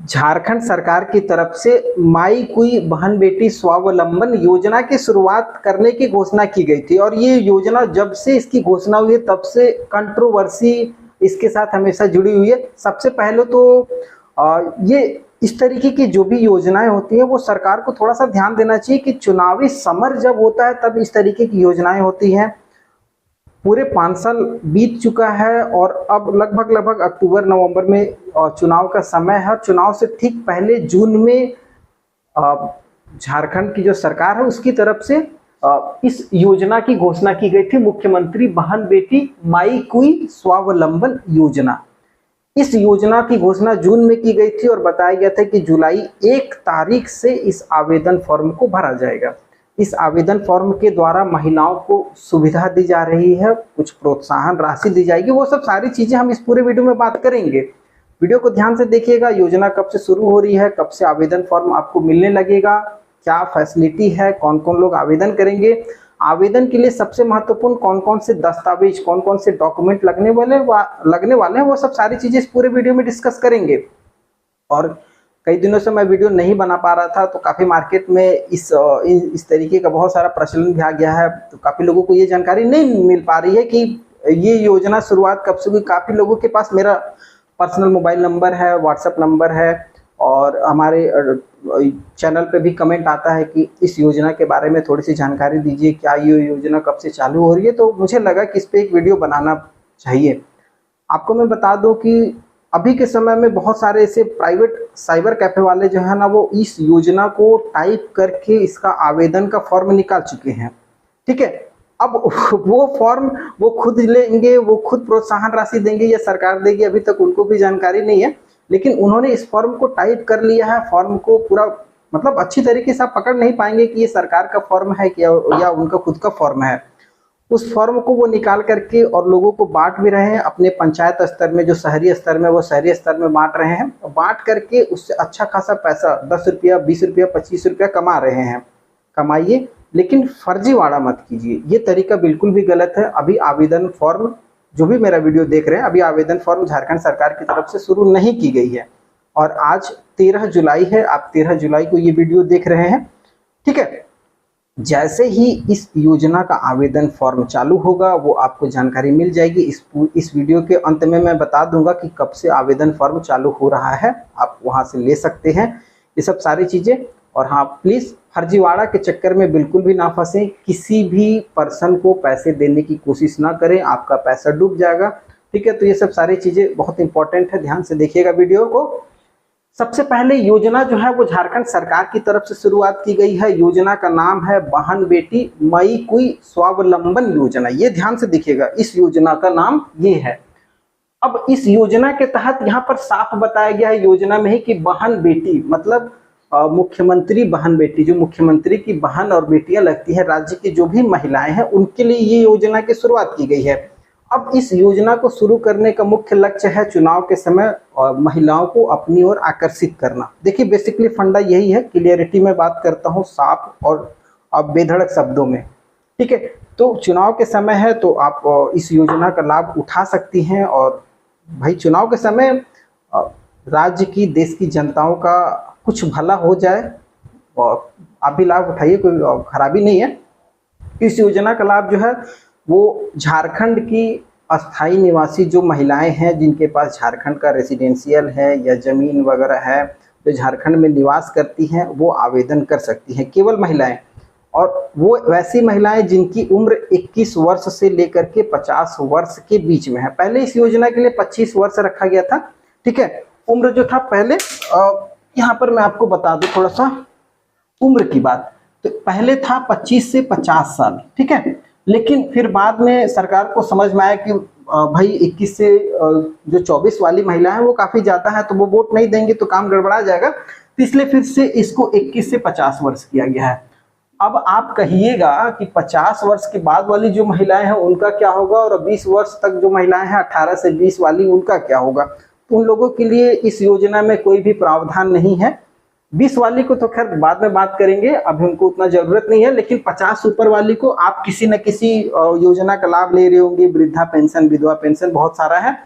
झारखंड सरकार की तरफ से माई कुई बहन बेटी स्वावलंबन योजना की शुरुआत करने की घोषणा की गई थी। और ये योजना जब से इसकी घोषणा हुई है तब से कंट्रोवर्सी इसके साथ हमेशा जुड़ी हुई है। सबसे पहले तो ये इस तरीके की जो भी योजनाएं होती हैं वो सरकार को थोड़ा सा ध्यान देना चाहिए कि चुनावी समर जब होता है तब इस तरीके की योजनाएं होती हैं। पूरे 5 साल बीत चुका है और अब लगभग अक्टूबर नवंबर में चुनाव का समय है। चुनाव से ठीक पहले जून में झारखंड की जो सरकार है उसकी तरफ से इस योजना की घोषणा की गई थी, मुख्यमंत्री बहन बेटी माई कुई स्वावलंबन योजना। इस योजना की घोषणा जून में की गई थी और बताया गया था कि जुलाई 1 तारीख से इस आवेदन फॉर्म को भरा जाएगा। इस आवेदन फॉर्म के द्वारा महिलाओं को सुविधा दी जा रही है, कुछ प्रोत्साहन राशि दी जाएगी, वो सब सारी चीजें हम इस पूरे वीडियो में बात करेंगे। वीडियो को ध्यान से देखिएगा। योजना कब से शुरू हो रही है, कब से आवेदन फॉर्म आपको मिलने लगेगा, क्या फैसिलिटी है, कौन कौन लोग आवेदन करेंगे, आवेदन के लिए सबसे महत्वपूर्ण कौन कौन से दस्तावेज, कौन कौन से डॉक्यूमेंट लगने वाले हैं, वो सब सारी चीजें इस पूरे वीडियो में डिस्कस करेंगे। और कई दिनों से मैं वीडियो नहीं बना पा रहा था तो काफ़ी मार्केट में इस तरीके का बहुत सारा प्रचलन भी आ गया है, तो काफ़ी लोगों को ये जानकारी नहीं मिल पा रही है कि ये योजना शुरुआत कब से हुई। काफ़ी लोगों के पास मेरा पर्सनल मोबाइल नंबर है, व्हाट्सएप नंबर है और हमारे चैनल पे भी कमेंट आता है कि इस योजना के बारे में थोड़ी सी जानकारी दीजिए, क्या ये योजना कब से चालू हो रही है। तो मुझे लगा कि इस पर एक वीडियो बनाना चाहिए। आपको मैं बता दूं कि अभी के समय में बहुत सारे ऐसे प्राइवेट साइबर कैफे वाले जो है ना, वो इस योजना को टाइप करके इसका आवेदन का फॉर्म निकाल चुके हैं। ठीक है, अब वो फॉर्म वो खुद लेंगे, वो खुद प्रोत्साहन राशि देंगे या सरकार देगी, अभी तक उनको भी जानकारी नहीं है। लेकिन उन्होंने इस फॉर्म को टाइप कर लिया है। फॉर्म को पूरा मतलब अच्छी तरीके से आप पकड़ नहीं पाएंगे कि ये सरकार का फॉर्म है या उनका खुद का फॉर्म है। उस फॉर्म को वो निकाल करके और लोगों को बांट भी रहे हैं अपने पंचायत स्तर में, जो शहरी स्तर में, वो शहरी स्तर में बांट रहे हैं। बांट करके उससे अच्छा खासा पैसा 10 रुपया, 20 रुपया, 25 रुपया कमा रहे हैं। कमाइए, लेकिन फर्जीवाड़ा मत कीजिए, ये तरीका बिल्कुल भी गलत है। अभी आवेदन फॉर्म, जो भी मेरा वीडियो देख रहे हैं, अभी आवेदन फॉर्म झारखंड सरकार की तरफ से शुरू नहीं की गई है और आज 13 जुलाई है। आप 13 जुलाई को ये वीडियो देख रहे हैं। ठीक है, जैसे ही इस योजना का आवेदन फॉर्म चालू होगा वो आपको जानकारी मिल जाएगी। इस वीडियो के अंत में मैं बता दूंगा कि कब से आवेदन फॉर्म चालू हो रहा है, आप वहां से ले सकते हैं ये सब सारी चीजें। और हाँ, प्लीज फर्जीवाड़ा के चक्कर में बिल्कुल भी ना फंसे, किसी भी पर्सन को पैसे देने की कोशिश ना करें, आपका पैसा डूब जाएगा। ठीक है, तो ये सब सारी चीजें बहुत इंपॉर्टेंट है, ध्यान से देखिएगा वीडियो को। सबसे पहले योजना जो है वो झारखंड सरकार की तरफ से शुरुआत की गई है। योजना का नाम है बहन बेटी माई कुई स्वावलंबन योजना। ये ध्यान से देखिएगा, इस योजना का नाम ये है। अब इस योजना के तहत यहाँ पर साफ बताया गया है योजना में ही कि बहन बेटी मतलब मुख्यमंत्री बहन बेटी, जो मुख्यमंत्री की बहन और बेटियां लगती है, राज्य की जो भी महिलाएं हैं उनके लिए ये योजना की शुरुआत की गई है। अब इस योजना को शुरू करने का मुख्य लक्ष्य है चुनाव के समय महिलाओं को अपनी ओर आकर्षित करना। देखिए, बेसिकली फंडा यही है, क्लियरिटी में बात करता हूँ साफ और अब बेधड़क शब्दों में। ठीक है, तो चुनाव के समय है तो आप इस योजना का लाभ उठा सकती हैं। और भाई, चुनाव के समय राज्य की, देश की जनताओं का कुछ भला हो जाए और आप भी लाभ उठाइए, कोई खराबी नहीं है। इस योजना का लाभ जो है वो झारखंड की अस्थाई निवासी जो महिलाएं हैं, जिनके पास झारखंड का रेसिडेंशियल है या जमीन वगैरह है, जो झारखंड में निवास करती हैं, वो आवेदन कर सकती हैं, केवल महिलाएं। और वो वैसी महिलाएं जिनकी उम्र 21 वर्ष से लेकर के 50 वर्ष के बीच में है। पहले इस योजना के लिए 25 वर्ष रखा गया था। ठीक है, उम्र जो था पहले, यहाँ पर मैं आपको बता दूं थोड़ा सा उम्र की बात, तो पहले था 25 से 50 साल। ठीक है, लेकिन फिर बाद में सरकार को समझ में आया कि भाई 21 से जो 24 वाली महिला है वो काफी ज्यादा है, तो वो वोट नहीं देंगे तो काम गड़बड़ा जाएगा, तो इसलिए फिर से इसको 21 से 50 वर्ष किया गया है। अब आप कहिएगा कि 50 वर्ष के बाद वाली जो महिलाएं हैं उनका क्या होगा, और 20 वर्ष तक जो महिलाएं हैं 18 से 20 वाली, उनका क्या होगा। तो उन लोगों के लिए इस योजना में कोई भी प्रावधान नहीं है। 20 वाली को तो खैर बाद में बात करेंगे, अभी उनको उतना जरूरत नहीं है। लेकिन 50 ऊपर वाली को आप किसी न किसी योजना का लाभ ले रहे होंगे, वृद्धा पेंशन, विधवा पेंशन, बहुत सारा है।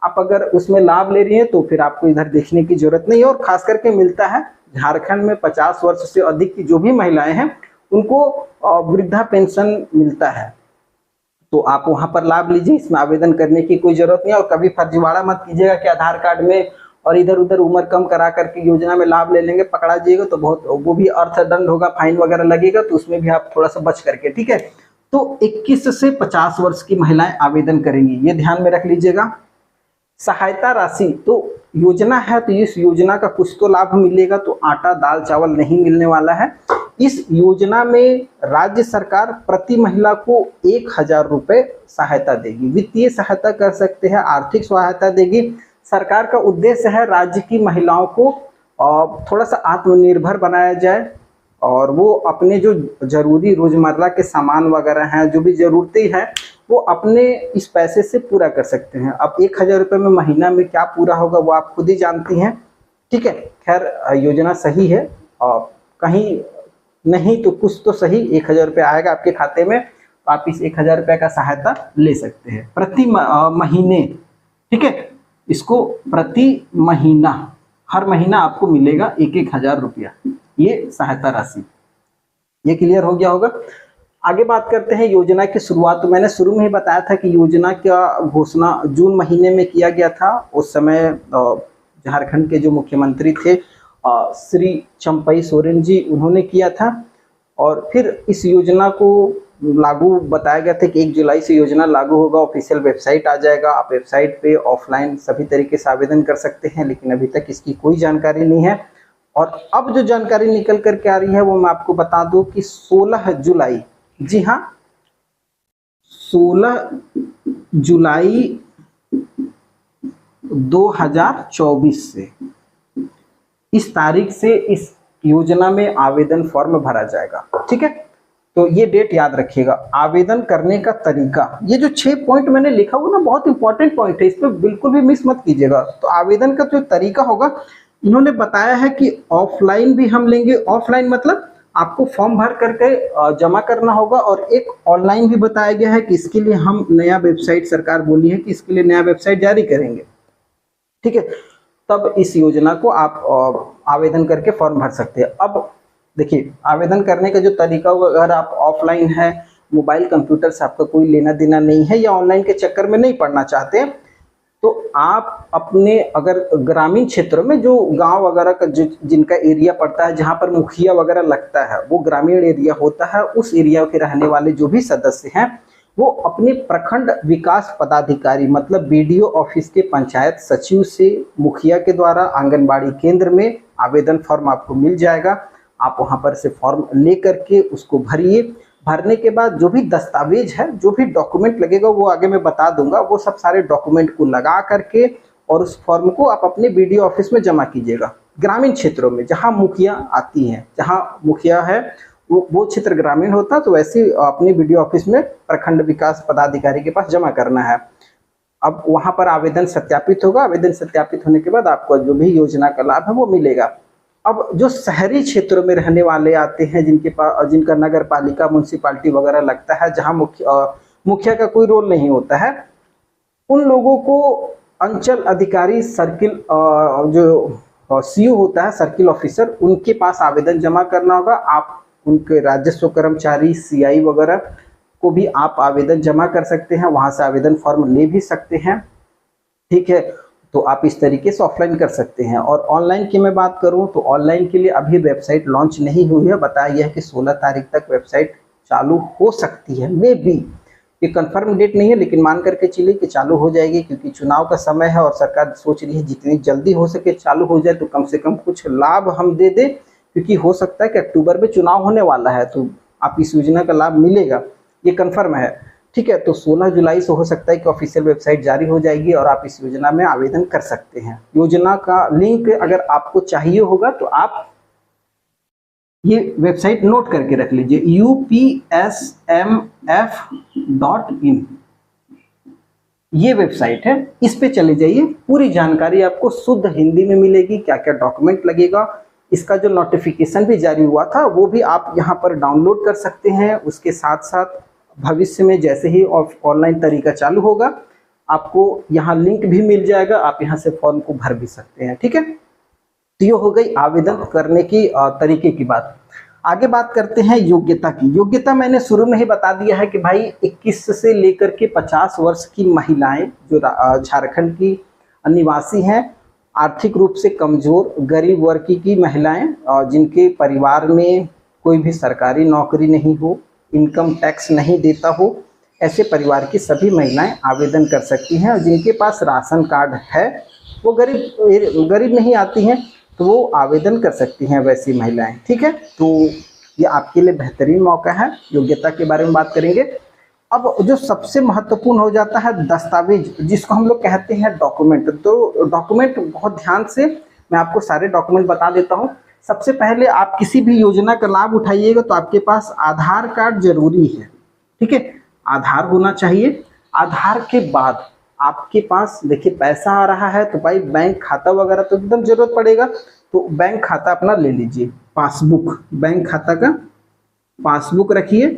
आप अगर उसमें लाभ ले रही हैं तो फिर आपको इधर देखने की जरूरत नहीं है। और खास करके मिलता है झारखंड में 50 वर्ष से अधिक की जो भी महिलाएं हैं उनको वृद्धा पेंशन मिलता है, तो आप वहां पर लाभ लीजिए। इसमें आवेदन करने की कोई जरूरत नहीं है। और कभी फर्जीवाड़ा मत कीजिएगा कि आधार कार्ड में और इधर उधर उम्र कम करा करके योजना में लाभ ले लेंगे, पकड़ा जाइएगा तो बहुत वो भी अर्थदंड होगा, फाइन वगैरह लगेगा, तो उसमें भी आप थोड़ा सा बच करके, ठीक है। तो 21 से 50 वर्ष की महिलाएं आवेदन करेंगी, ये ध्यान में रख लीजिएगा। सहायता राशि, तो योजना है तो इस योजना का कुछ तो लाभ मिलेगा, तो आटा दाल चावल नहीं मिलने वाला है। इस योजना में राज्य सरकार प्रति महिला को 1000 रुपए सहायता देगी, वित्तीय सहायता कर सकते हैं, आर्थिक सहायता देगी। सरकार का उद्देश्य है राज्य की महिलाओं को थोड़ा सा आत्मनिर्भर बनाया जाए और वो अपने जो जरूरी रोजमर्रा के सामान वगैरह हैं, जो भी जरूरतें हैं, वो अपने इस पैसे से पूरा कर सकते हैं। अब 1000 रुपये में महीना में क्या पूरा होगा वो आप खुद ही जानती हैं, ठीक है। खैर योजना सही है और कहीं नहीं तो कुछ तो सही, 1000 रुपये आएगा आपके खाते में, तो आप इस 1000 रुपये का सहायता ले सकते हैं प्रति महीने, ठीक है। इसको प्रति महीना हर महीना आपको मिलेगा 1000 रुपया, ये सहायता राशि। ये क्लियर हो गया होगा। आगे बात करते हैं योजना की शुरुआत। तो मैंने शुरू में ही बताया था कि योजना का घोषणा जून महीने में किया गया था। उस समय झारखंड के जो मुख्यमंत्री थे श्री चंपई सोरेन जी, उन्होंने किया था। और फिर इस योजना को लागू बताया गया था कि 1 जुलाई से योजना लागू होगा, ऑफिशियल वेबसाइट आ जाएगा, आप वेबसाइट पे ऑफलाइन सभी तरीके से आवेदन कर सकते हैं, लेकिन अभी तक इसकी कोई जानकारी नहीं है। और अब जो जानकारी निकल करके आ रही है वो मैं आपको बता दूं कि 16 जुलाई, जी हाँ 16 जुलाई 2024 से इस तारीख से इस योजना में आवेदन फॉर्म भरा जाएगा, ठीक है। तो ये डेट याद रखिएगा। आवेदन करने का तरीका, ये जो 6 पॉइंट मैंने लिखा हुआ ना, बहुत इंपॉर्टेंट पॉइंट है, इस पर बिल्कुल भी मिस मत कीजिएगा। तो आवेदन का जो तरीका होगा, इन्होंने बताया है कि ऑफलाइन भी हम लेंगे। ऑफलाइन मतलब आपको फॉर्म भर करके जमा करना होगा, और एक ऑनलाइन भी बताया गया है कि इसके लिए हम नया वेबसाइट, सरकार बोली है कि इसके लिए नया वेबसाइट जारी करेंगे, ठीक है। तब इस योजना को आप आवेदन करके फॉर्म भर सकते हैं। अब देखिए आवेदन करने का जो तरीका होगा, अगर आप ऑफलाइन है, मोबाइल कंप्यूटर से आपका कोई लेना देना नहीं है या ऑनलाइन के चक्कर में नहीं पढ़ना चाहते हैं, तो आप अपने अगर ग्रामीण क्षेत्रों में जो गांव वगैरह का जिनका एरिया पड़ता है, जहां पर मुखिया वगैरह लगता है, वो ग्रामीण एरिया होता है, उस एरिया के रहने वाले जो भी सदस्य हैं वो अपने प्रखंड विकास पदाधिकारी मतलब बीडीओ ऑफिस के पंचायत सचिव से, मुखिया के द्वारा आंगनबाड़ी केंद्र में आवेदन फॉर्म आपको मिल जाएगा। आप वहां पर से फॉर्म ले करके उसको भरिए। भरने के बाद जो भी दस्तावेज है, जो भी डॉक्यूमेंट लगेगा वो आगे मैं बता दूंगा, वो सब सारे डॉक्यूमेंट को लगा करके और उस फॉर्म को आप अपने बीडीओ ऑफिस में जमा कीजिएगा। ग्रामीण क्षेत्रों में जहां मुखिया आती हैं, जहां मुखिया है वो क्षेत्र ग्रामीण होता है, तो वैसे अपने बीडीओ ऑफिस में प्रखंड विकास पदाधिकारी के पास जमा करना है। अब वहां पर आवेदन सत्यापित होगा। आवेदन सत्यापित होने के बाद आपको जो भी योजना का लाभ है वो मिलेगा। अब जो शहरी क्षेत्रों में रहने वाले आते हैं, जिनका नगर पालिका म्यूनसिपालिटी वगैरह लगता है, जहां मुखिया का कोई रोल नहीं होता है, उन लोगों को अंचल अधिकारी, सर्किल जो सीओ होता है, सर्किल ऑफिसर, उनके पास आवेदन जमा करना होगा। आप उनके राजस्व कर्मचारी, सीआई वगैरह को भी आप आवेदन जमा कर सकते हैं, वहां से आवेदन फॉर्म ले भी सकते हैं, ठीक है। तो आप इस तरीके से ऑफलाइन कर सकते हैं। और ऑनलाइन की मैं बात करूं तो ऑनलाइन के लिए अभी वेबसाइट लॉन्च नहीं हुई है। बताया गया है कि 16 तारीख तक वेबसाइट चालू हो सकती है, मे बी, ये कंफर्म डेट नहीं है, लेकिन मान करके चलिए कि चालू हो जाएगी, क्योंकि चुनाव का समय है और सरकार सोच रही है जितनी जल्दी हो सके चालू हो जाए, तो कम से कम कुछ लाभ हम दे दें, क्योंकि हो सकता है कि अक्टूबर में चुनाव होने वाला है, तो आप इस योजना का लाभ मिलेगा, ये कंफर्म है, ठीक है। तो 16 जुलाई से हो सकता है कि ऑफिशियल वेबसाइट जारी हो जाएगी और आप इस योजना में आवेदन कर सकते हैं। योजना का लिंक अगर आपको चाहिए होगा तो आप ये वेबसाइट नोट करके रख लीजिए, upsmf.in, ये वेबसाइट है, इस पे चले जाइए। पूरी जानकारी आपको शुद्ध हिंदी में मिलेगी, क्या क्या डॉक्यूमेंट लगेगा, इसका जो नोटिफिकेशन भी जारी हुआ था वो भी आप यहाँ पर डाउनलोड कर सकते हैं। उसके साथ साथ भविष्य में जैसे ही ऑनलाइन तरीका चालू होगा आपको यहाँ लिंक भी मिल जाएगा, आप यहाँ से फॉर्म को भर भी सकते हैं। ठीक है, तो ये हो गई आवेदन करने की तरीके की बात। आगे बात करते हैं योग्यता की। योग्यता मैंने शुरू में ही बता दिया है कि भाई 21 से लेकर के 50 वर्ष की महिलाएं जो झारखंड की निवासी हैं, आर्थिक रूप से कमजोर, गरीब वर्ग की महिलाएं, जिनके परिवार में कोई भी सरकारी नौकरी नहीं हो, इनकम टैक्स नहीं देता हो, ऐसे परिवार की सभी महिलाएं आवेदन कर सकती हैं। और जिनके पास राशन कार्ड है, वो गरीब नहीं आती हैं, तो वो आवेदन कर सकती हैं वैसी महिलाएं। ठीक है, तो ये आपके लिए बेहतरीन मौका है। योग्यता के बारे में बात करेंगे। अब जो सबसे महत्वपूर्ण हो जाता है दस्तावेज, जिसको हम लोग कहते हैं डॉक्यूमेंट। तो डॉक्यूमेंट बहुत ध्यान से मैं आपको सारे डॉक्यूमेंट बता देता हूँ। सबसे पहले आप किसी भी योजना का लाभ उठाइएगा तो आपके पास आधार कार्ड जरूरी है। ठीक है, आधार होना चाहिए। आधार के बाद आपके पास देखिए पैसा आ रहा है तो भाई बैंक खाता वगैरह तो एकदम जरूरत पड़ेगा, तो बैंक खाता अपना ले लीजिए। पासबुक, बैंक खाता का पासबुक रखिए।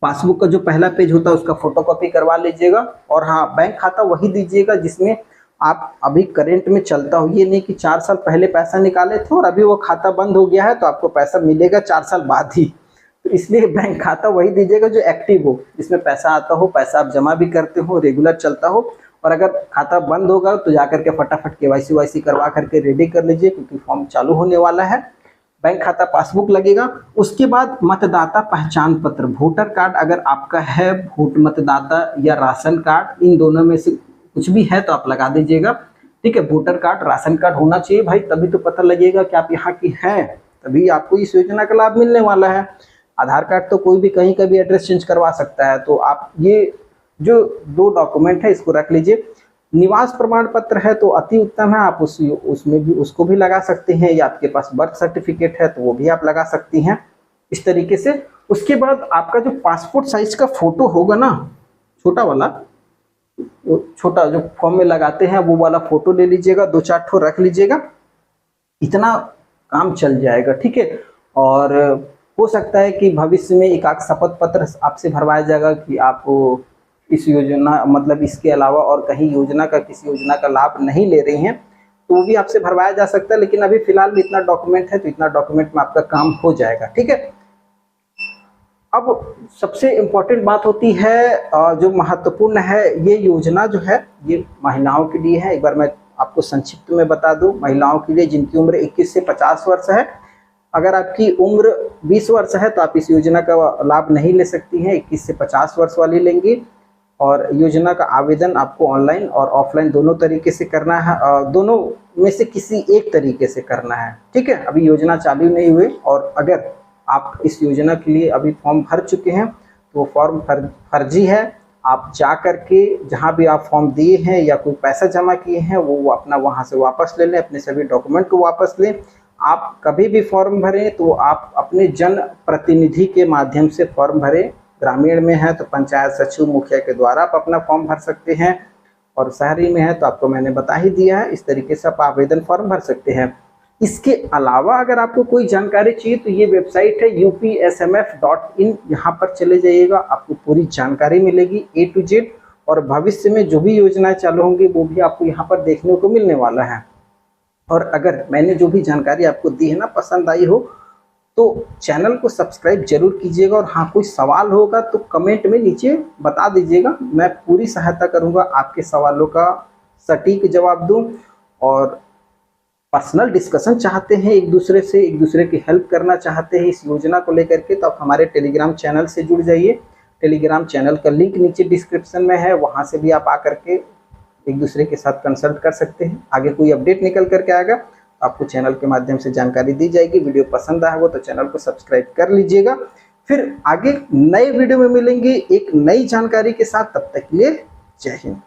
पासबुक का जो पहला पेज होता है उसका फोटोकॉपी करवा लीजिएगा। और हाँ, बैंक खाता वही दीजिएगा जिसमें आप अभी करेंट में चलता हो। ये नहीं कि 4 साल पहले पैसा निकाले थे और अभी वो खाता बंद हो गया है तो आपको पैसा मिलेगा 4 साल बाद ही। तो इसलिए बैंक खाता वही दीजिएगा जो एक्टिव हो, जिसमें पैसा आता हो, पैसा आप जमा भी करते हो, रेगुलर चलता हो। और अगर खाता बंद होगा तो जाकर के फटाफट KYC वाईसी करवा करके रेडी कर लीजिए, क्योंकि फॉर्म चालू होने वाला है। बैंक खाता, पासबुक लगेगा। उसके बाद मतदाता पहचान पत्र, वोटर कार्ड अगर आपका है, वोट मतदाता या राशन कार्ड, इन दोनों में से कुछ भी है तो आप लगा दीजिएगा। ठीक है, वोटर कार्ड, राशन कार्ड होना चाहिए भाई, तभी तो पता लगेगा कि आप यहाँ की हैं, तभी आपको इस योजना का लाभ मिलने वाला है। आधार कार्ड तो कोई भी कहीं का भी एड्रेस चेंज करवा सकता है, तो आप ये जो 2 डॉक्यूमेंट है इसको रख लीजिए। निवास प्रमाण पत्र है तो अति उत्तम है, आप उसमें भी उसको भी लगा सकते हैं, या आपके पास बर्थ सर्टिफिकेट है तो वो भी आप लगा सकती हैं इस तरीके से। उसके बाद आपका जो पासपोर्ट साइज का फोटो होगा ना, छोटा वाला, छोटा जो फॉर्म में लगाते हैं वो वाला फोटो ले लीजिएगा, 2-4 ठो रख लीजिएगा, इतना काम चल जाएगा। ठीक है, और हो सकता है कि भविष्य में एक आध शपथ पत्र आपसे भरवाया जाएगा कि आप इस योजना, मतलब इसके अलावा और कहीं योजना का, किसी योजना का लाभ नहीं ले रही हैं, तो वो भी आपसे भरवाया जा सकता है। लेकिन अभी फिलहाल में इतना डॉक्यूमेंट है तो इतना डॉक्यूमेंट में आपका काम हो जाएगा। ठीक है, अब सबसे इम्पोर्टेंट बात होती है, जो महत्वपूर्ण है, ये योजना जो है ये महिलाओं के लिए है। एक बार मैं आपको संक्षिप्त में बता दूं, महिलाओं के लिए जिनकी उम्र 21 से 50 वर्ष है। अगर आपकी उम्र 20 वर्ष है तो आप इस योजना का लाभ नहीं ले सकती हैं, 21 से 50 वर्ष वाली लेंगी। और योजना का आवेदन आपको ऑनलाइन और ऑफलाइन दोनों तरीके से करना है, दोनों में से किसी एक तरीके से करना है। ठीक है, अभी योजना चालू नहीं हुई, और अगर आप इस योजना के लिए अभी फॉर्म भर चुके हैं तो वो फॉर्म फर्जी है। आप जा करके जहाँ भी आप फॉर्म दिए हैं या कोई पैसा जमा किए हैं वो अपना वहाँ से वापस ले लें, अपने सभी डॉक्यूमेंट को वापस लें। आप कभी भी फॉर्म भरें तो आप अपने जन प्रतिनिधि के माध्यम से फॉर्म भरें। ग्रामीण में है तो पंचायत सचिव, मुखिया के द्वारा आप अपना फॉर्म भर सकते हैं, और शहरी में है तो आपको मैंने बता ही दिया है, इस तरीके से आप आवेदन फॉर्म भर सकते हैं। इसके अलावा अगर आपको कोई जानकारी चाहिए तो ये वेबसाइट है upsmf.in, यहाँ पर चले जाइएगा, आपको पूरी जानकारी मिलेगी A to Z। और भविष्य में जो भी योजनाएं चालू होंगी वो भी आपको यहाँ पर देखने को मिलने वाला है। और अगर मैंने जो भी जानकारी आपको दी है ना पसंद आई हो तो चैनल को सब्सक्राइब जरूर कीजिएगा। और हाँ, कोई सवाल होगा तो कमेंट में नीचे बता दीजिएगा, मैं पूरी सहायता करूँगा आपके सवालों का सटीक जवाब दूँ। और पर्सनल डिस्कशन चाहते हैं, एक दूसरे से, एक दूसरे की हेल्प करना चाहते हैं इस योजना को लेकर के, तो आप हमारे टेलीग्राम चैनल से जुड़ जाइए। टेलीग्राम चैनल का लिंक नीचे डिस्क्रिप्शन में है, वहाँ से भी आप आकर के एक दूसरे के साथ कंसल्ट कर सकते हैं। आगे कोई अपडेट निकल करके आएगा तो आपको चैनल के माध्यम से जानकारी दी जाएगी। वीडियो पसंद आया हो तो चैनल को सब्सक्राइब कर लीजिएगा। फिर आगे नए वीडियो में मिलेंगे एक नई जानकारी के साथ, तब तक के लिए जय हिंद।